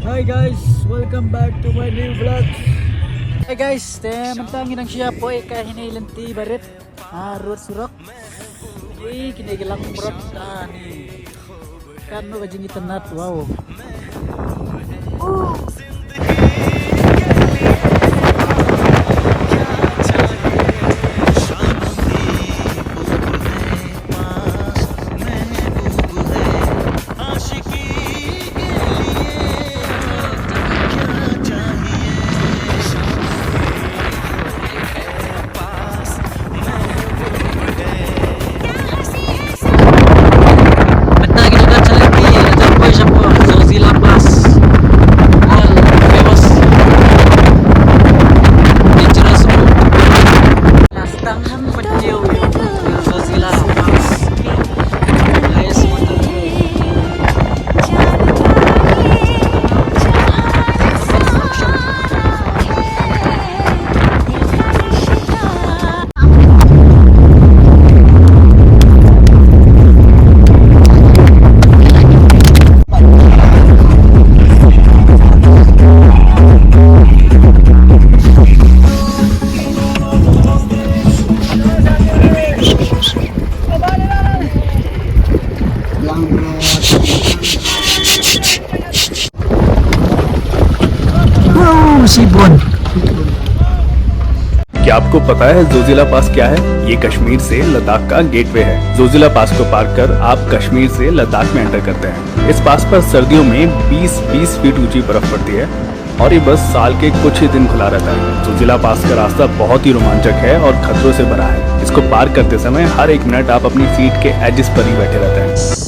Hi guys, welcome back to my new vlog. Hi guys, mentangin ang siya po kahinilan ti barit. Harus surok. Kinigilang berat nih. Kan lo kajingitan nat, wow. क्या आपको पता है जोजिला पास क्या है? ये कश्मीर से लद्दाख का गेटवे है। जोजिला पास को पार कर आप कश्मीर से लद्दाख में एंटर करते हैं। इस पास पर सर्दियों में 20-20 फीट ऊंची बर्फ पड़ती है और ये बस साल के कुछ ही दिन खुला रहता है। जोजिला पास का रास्ता बहुत ही रोमांचक है और खतरों से भरा है। इसको पार करते समय हर एक मिनट आप अपनी सीट के एजिस पर ही बैठे रहते हैं।